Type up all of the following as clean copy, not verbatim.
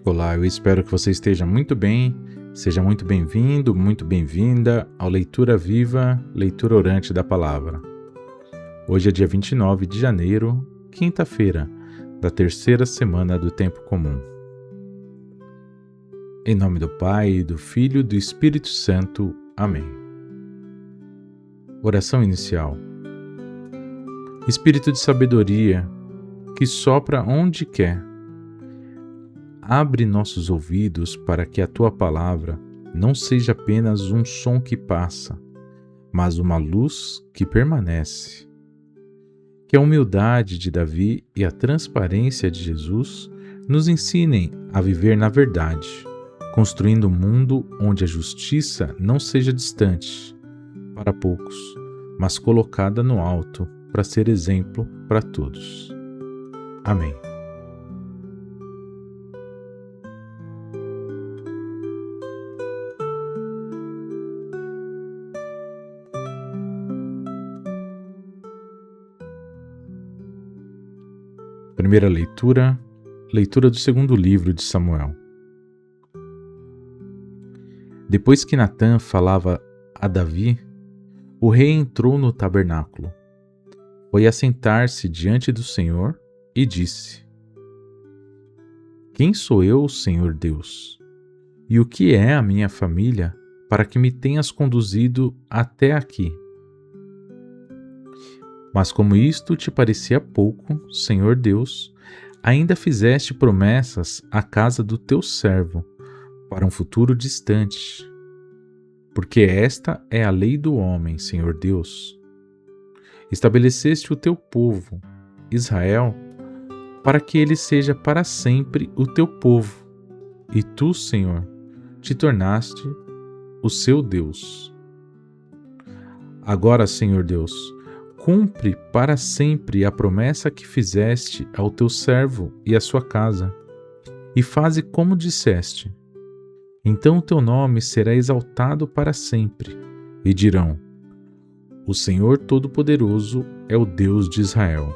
Olá, eu espero que você esteja muito bem. Seja muito bem-vindo, muito bem-vinda ao Leitura Viva, Leitura Orante da Palavra. Hoje é dia 29 de janeiro, quinta-feira, da terceira semana do Tempo Comum. Em nome do Pai, do Filho e do Espírito Santo. Amém. Oração inicial. Espírito de sabedoria, que sopra onde quer, abre nossos ouvidos para que a Tua palavra não seja apenas um som que passa, mas uma luz que permanece. Que a humildade de Davi e a transparência de Jesus nos ensinem a viver na verdade, construindo um mundo onde a justiça não seja distante para poucos, mas colocada no alto para ser exemplo para todos. Amém. Primeira leitura, leitura do segundo livro de Samuel. Depois que Natã falava a Davi, o rei entrou no tabernáculo, foi assentar-se diante do Senhor e disse: Quem sou eu, Senhor Deus? E o que é a minha família para que me tenhas conduzido até aqui? Mas como isto te parecia pouco, Senhor Deus, ainda fizeste promessas à casa do teu servo, para um futuro distante. Porque esta é a lei do homem, Senhor Deus. Estabeleceste o teu povo, Israel, para que ele seja para sempre o teu povo, e tu, Senhor, te tornaste o seu Deus. Agora, Senhor Deus, cumpre para sempre a promessa que fizeste ao teu servo e à sua casa, e faze como disseste. Então o teu nome será exaltado para sempre, e dirão: O Senhor Todo-Poderoso é o Deus de Israel.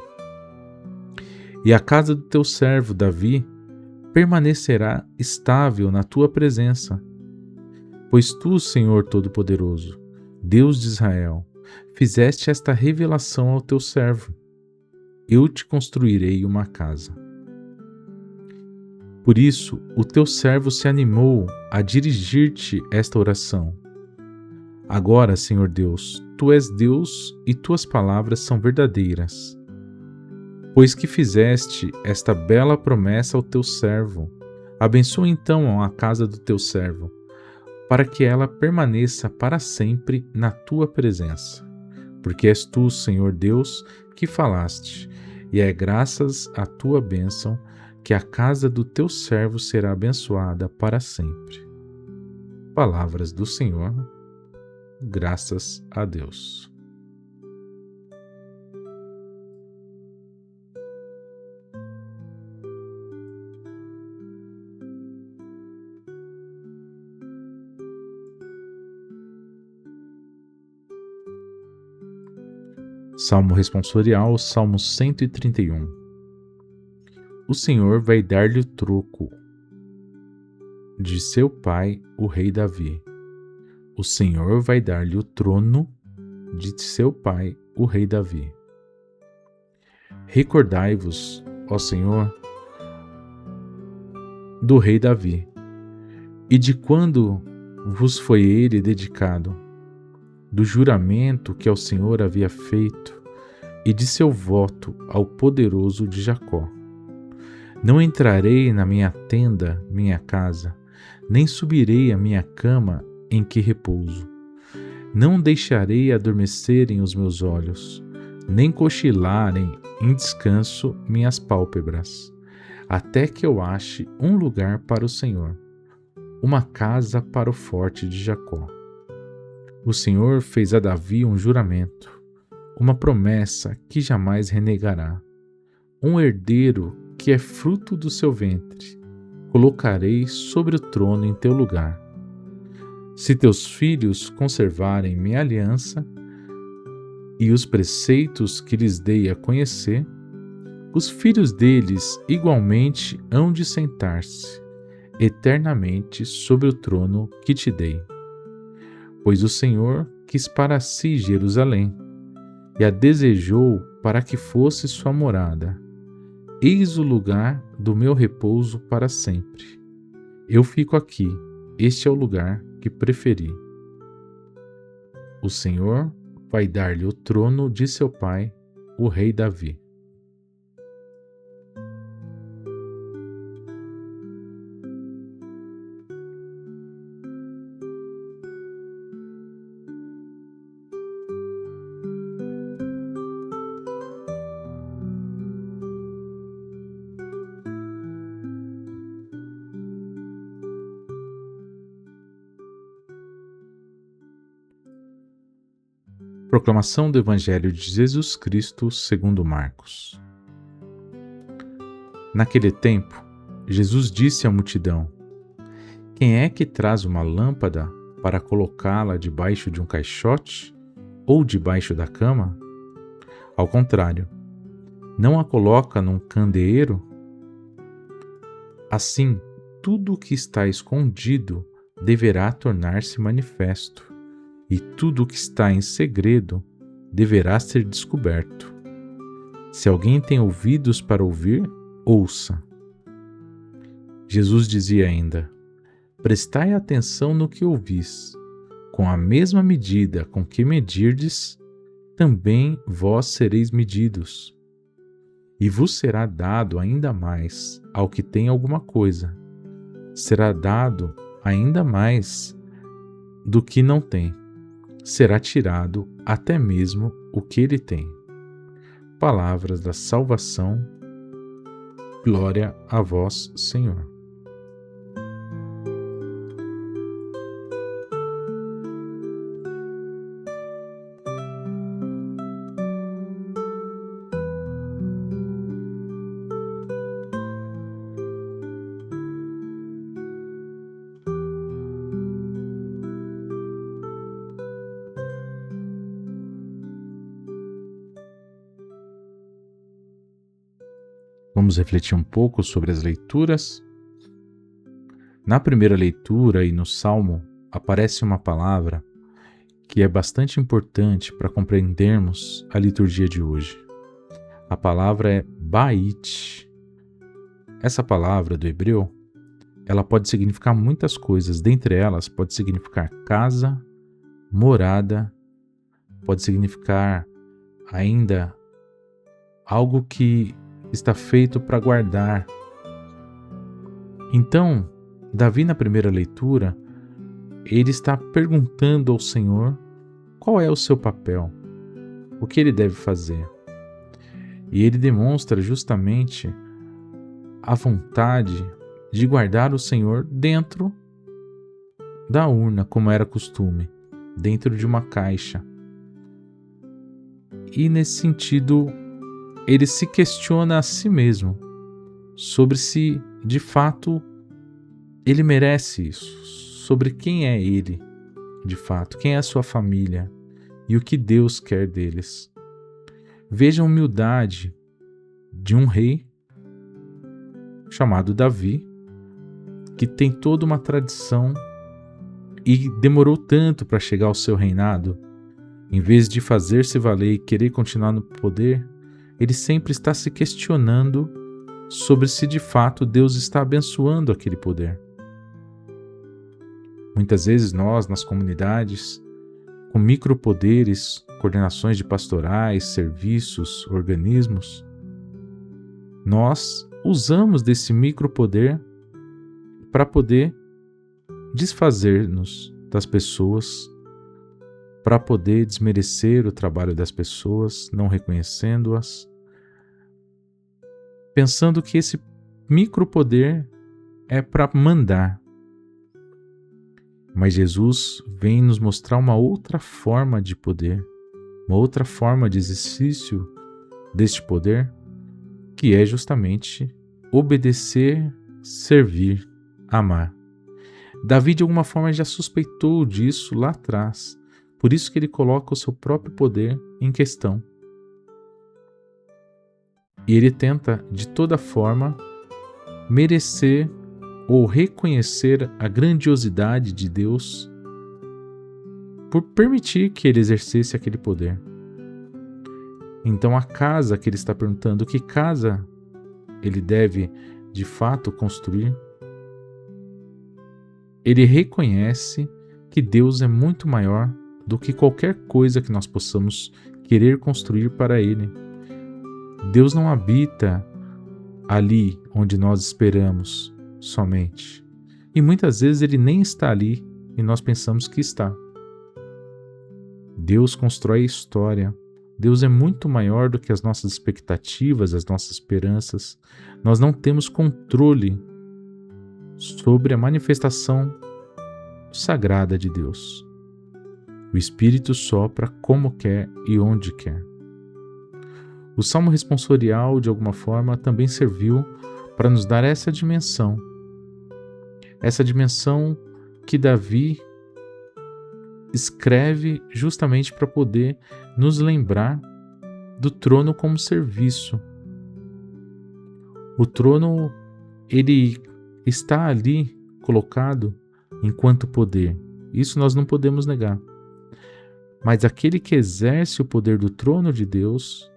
E a casa do teu servo Davi permanecerá estável na tua presença, pois tu, Senhor Todo-Poderoso, Deus de Israel, fizeste esta revelação ao teu servo: Eu te construirei uma casa. Por isso, o teu servo se animou a dirigir-te esta oração. Agora, Senhor Deus, tu és Deus e tuas palavras são verdadeiras. Pois que fizeste esta bela promessa ao teu servo, abençoa então a casa do teu servo, para que ela permaneça para sempre na tua presença. Porque és tu, Senhor Deus, que falaste, e é graças à tua bênção que a casa do teu servo será abençoada para sempre. Palavras do Senhor, graças a Deus. Salmo responsorial, Salmo 131. O Senhor vai dar-lhe o troco de seu pai, o rei Davi. O Senhor vai dar-lhe o trono de seu pai, o rei Davi. Recordai-vos, ó Senhor, do rei Davi, e de quando vos foi ele dedicado, do juramento que ao Senhor havia feito, e de seu voto ao poderoso de Jacó. Não entrarei na minha tenda, minha casa, nem subirei à minha cama em que repouso. Não deixarei adormecerem os meus olhos, nem cochilarem em descanso minhas pálpebras, até que eu ache um lugar para o Senhor, uma casa para o forte de Jacó. O Senhor fez a Davi um juramento, uma promessa que jamais renegará, um herdeiro que é fruto do seu ventre, colocarei sobre o trono em teu lugar. Se teus filhos conservarem minha aliança e os preceitos que lhes dei a conhecer, os filhos deles igualmente hão de sentar-se eternamente sobre o trono que te dei. Pois o Senhor quis para si Jerusalém, e a desejou para que fosse sua morada. Eis o lugar do meu repouso para sempre. Eu fico aqui, este é o lugar que preferi. O Senhor vai dar-lhe o trono de seu pai, o rei Davi. Proclamação do Evangelho de Jesus Cristo segundo Marcos. Naquele tempo, Jesus disse à multidão: Quem é que traz uma lâmpada para colocá-la debaixo de um caixote ou debaixo da cama? Ao contrário, não a coloca num candeeiro? Assim, tudo o que está escondido deverá tornar-se manifesto, e tudo o que está em segredo deverá ser descoberto. Se alguém tem ouvidos para ouvir, ouça. Jesus dizia ainda: Prestai atenção no que ouvis. Com a mesma medida com que medirdes, também vós sereis medidos. E vos será dado ainda mais ao que tem alguma coisa. Será dado ainda mais do que não tem. Será tirado até mesmo o que ele tem. Palavras da salvação. Glória a vós, Senhor. Vamos refletir um pouco sobre as leituras. Na primeira leitura e no Salmo aparece uma palavra que é bastante importante para compreendermos a liturgia de hoje. A palavra é Bait. Essa palavra do hebreu, ela pode significar muitas coisas. Dentre elas, pode significar casa, morada, pode significar ainda algo que está feito para guardar. Então, Davi, na primeira leitura, ele está perguntando ao Senhor qual é o seu papel, o que ele deve fazer. E ele demonstra justamente a vontade de guardar o Senhor dentro da urna, como era costume, dentro de uma caixa. E nesse sentido, ele se questiona a si mesmo sobre se, de fato, ele merece isso, sobre quem é ele, de fato, quem é a sua família e o que Deus quer deles. Veja a humildade de um rei chamado Davi, que tem toda uma tradição e demorou tanto para chegar ao seu reinado. Em vez de fazer-se valer e querer continuar no poder, ele sempre está se questionando sobre se de fato Deus está abençoando aquele poder. Muitas vezes nós, nas comunidades, com micropoderes, coordenações de pastorais, serviços, organismos, nós usamos desse micropoder para poder desfazer-nos das pessoas, para poder desmerecer o trabalho das pessoas, não reconhecendo-as, pensando que esse micropoder é para mandar. Mas Jesus vem nos mostrar uma outra forma de poder, uma outra forma de exercício deste poder, que é justamente obedecer, servir, amar. Davi, de alguma forma, já suspeitou disso lá atrás, por isso que ele coloca o seu próprio poder em questão. E ele tenta, de toda forma, merecer ou reconhecer a grandiosidade de Deus por permitir que ele exercesse aquele poder. Então a casa que ele está perguntando, que casa ele deve de fato construir? Ele reconhece que Deus é muito maior do que qualquer coisa que nós possamos querer construir para ele. Deus não habita ali onde nós esperamos somente. E muitas vezes ele nem está ali e nós pensamos que está. Deus constrói a história. Deus é muito maior do que as nossas expectativas, as nossas esperanças. Nós não temos controle sobre a manifestação sagrada de Deus. O Espírito sopra como quer e onde quer. O Salmo responsorial, de alguma forma, também serviu para nos dar essa dimensão que Davi escreve justamente para poder nos lembrar do trono como serviço. O trono, ele está ali colocado enquanto poder. Isso nós não podemos negar. Mas aquele que exerce o poder do trono de Deus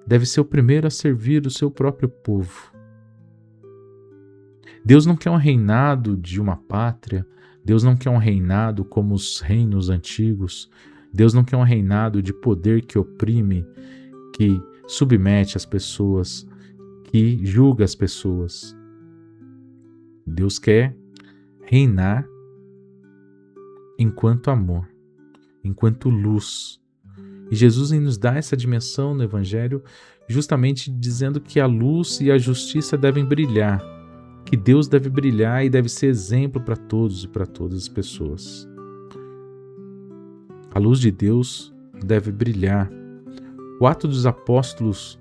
deve ser o primeiro a servir o seu próprio povo. Deus não quer um reinado de uma pátria. Deus não quer um reinado como os reinos antigos. Deus não quer um reinado de poder que oprime, que submete as pessoas, que julga as pessoas. Deus quer reinar enquanto amor, enquanto luz. E Jesus nos dá essa dimensão no Evangelho, justamente dizendo que a luz e a justiça devem brilhar, que Deus deve brilhar e deve ser exemplo para todos e para todas as pessoas. A luz de Deus deve brilhar. O Atos dos Apóstolos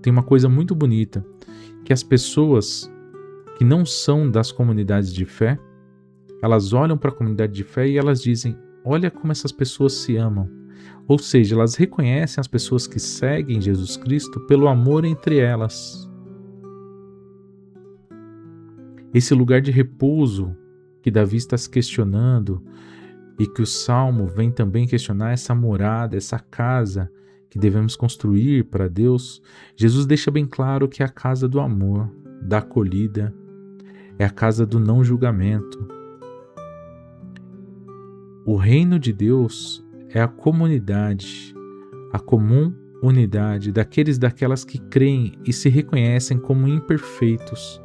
tem uma coisa muito bonita, que as pessoas que não são das comunidades de fé, elas olham para a comunidade de fé e elas dizem: olha como essas pessoas se amam. Ou seja, elas reconhecem as pessoas que seguem Jesus Cristo pelo amor entre elas. Esse lugar de repouso que Davi está se questionando e que o Salmo vem também questionar, essa morada, essa casa que devemos construir para Deus, Jesus deixa bem claro que é a casa do amor, da acolhida, é a casa do não julgamento. O reino de Deus é a comunidade, a comum unidade daquelas que creem e se reconhecem como imperfeitos,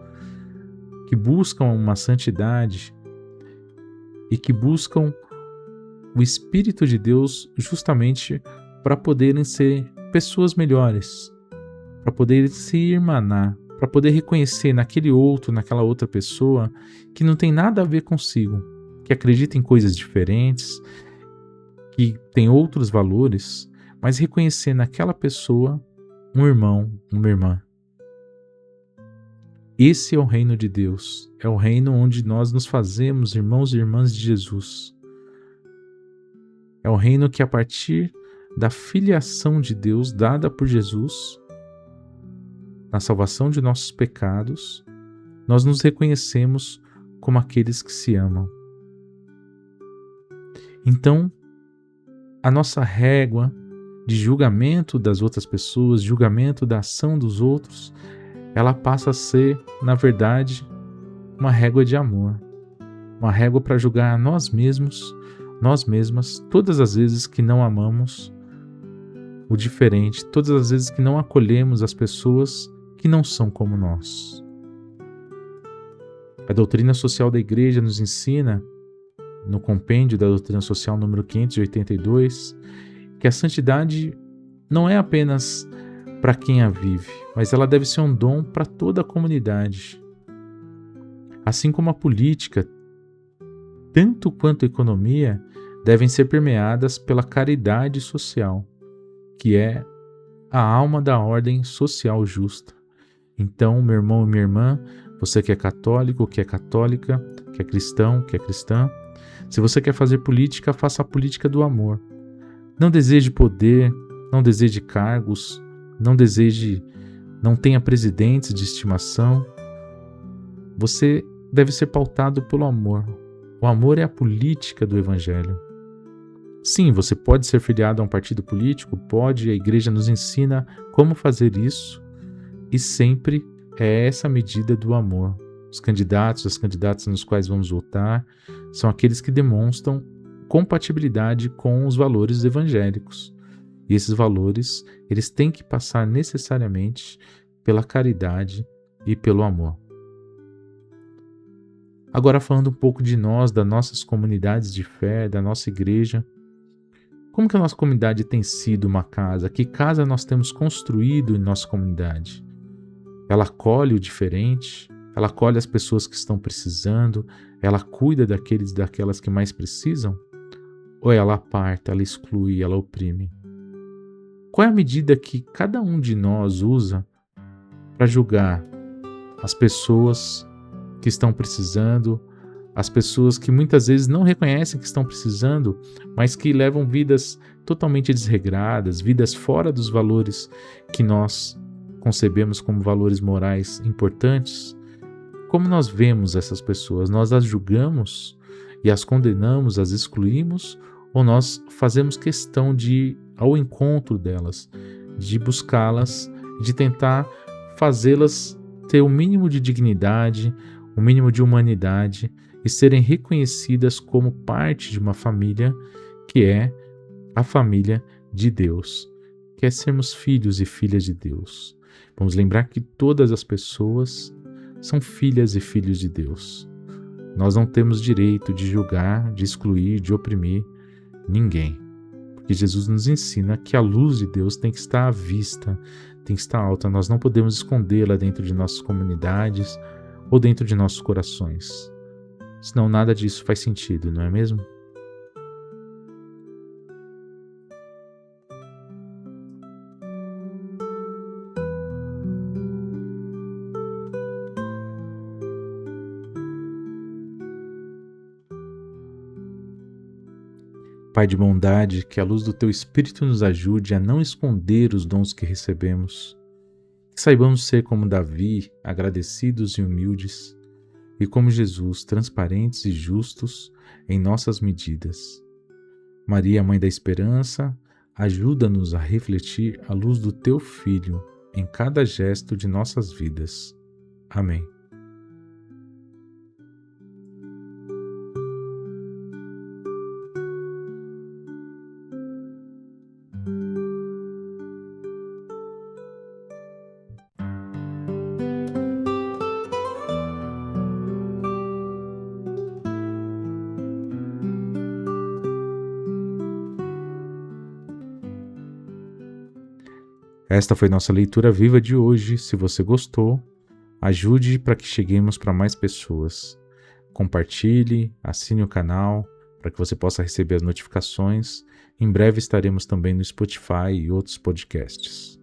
que buscam uma santidade e que buscam o Espírito de Deus justamente para poderem ser pessoas melhores, para poderem se irmanar, para poder reconhecer naquele outro, naquela outra pessoa que não tem nada a ver consigo, que acredita em coisas diferentes, que tem outros valores, mas reconhecer naquela pessoa um irmão, uma irmã. Esse é o reino de Deus, é o reino onde nós nos fazemos irmãos e irmãs de Jesus. É o reino que, a partir da filiação de Deus dada por Jesus, na salvação de nossos pecados, nós nos reconhecemos como aqueles que se amam. Então, a nossa régua de julgamento das outras pessoas, julgamento da ação dos outros, ela passa a ser, na verdade, uma régua de amor, uma régua para julgar nós mesmos, nós mesmas, todas as vezes que não amamos o diferente, todas as vezes que não acolhemos as pessoas que não são como nós. A doutrina social da Igreja nos ensina, no compêndio da doutrina social número 582, que a santidade não é apenas para quem a vive, mas ela deve ser um dom para toda a comunidade. Assim como a política, tanto quanto a economia, devem ser permeadas pela caridade social, que é a alma da ordem social justa. Então, meu irmão e minha irmã, você que é católico, que é católica, que é cristão, que é cristã, se você quer fazer política, faça a política do amor. Não deseje poder, não deseje cargos, não tenha presidentes de estimação. Você deve ser pautado pelo amor. O amor é a política do Evangelho. Sim, você pode ser filiado a um partido político, pode, a igreja nos ensina como fazer isso, e sempre é essa medida do amor. Os candidatos, as candidatas nos quais vamos votar, são aqueles que demonstram compatibilidade com os valores evangélicos. E esses valores, eles têm que passar necessariamente pela caridade e pelo amor. Agora falando um pouco de nós, das nossas comunidades de fé, da nossa igreja, como que a nossa comunidade tem sido uma casa? Que casa nós temos construído em nossa comunidade? Ela acolhe o diferente, ela acolhe as pessoas que estão precisando, ela cuida daqueles e daquelas que mais precisam? Ou ela aparta, ela exclui, ela oprime? Qual é a medida que cada um de nós usa para julgar as pessoas que estão precisando, as pessoas que muitas vezes não reconhecem que estão precisando, mas que levam vidas totalmente desregradas, vidas fora dos valores que nós concebemos como valores morais importantes? Como nós vemos essas pessoas? Nós as julgamos e as condenamos, as excluímos, ou nós fazemos questão de ir ao encontro delas, de buscá-las, de tentar fazê-las ter o mínimo de dignidade, o mínimo de humanidade e serem reconhecidas como parte de uma família que é a família de Deus, que é sermos filhos e filhas de Deus. Vamos lembrar que todas as pessoas são filhas e filhos de Deus. Nós não temos direito de julgar, de excluir, de oprimir ninguém, porque Jesus nos ensina que a luz de Deus tem que estar à vista, tem que estar alta. Nós não podemos escondê-la dentro de nossas comunidades ou dentro de nossos corações. Senão nada disso faz sentido, não é mesmo? Pai de bondade, que a luz do Teu Espírito nos ajude a não esconder os dons que recebemos, que saibamos ser como Davi, agradecidos e humildes, e como Jesus, transparentes e justos em nossas medidas. Maria, Mãe da Esperança, ajuda-nos a refletir a luz do Teu Filho em cada gesto de nossas vidas. Amém. Esta foi nossa leitura viva de hoje. Se você gostou, ajude para que cheguemos para mais pessoas. Compartilhe, assine o canal para que você possa receber as notificações. Em breve estaremos também no Spotify e outros podcasts.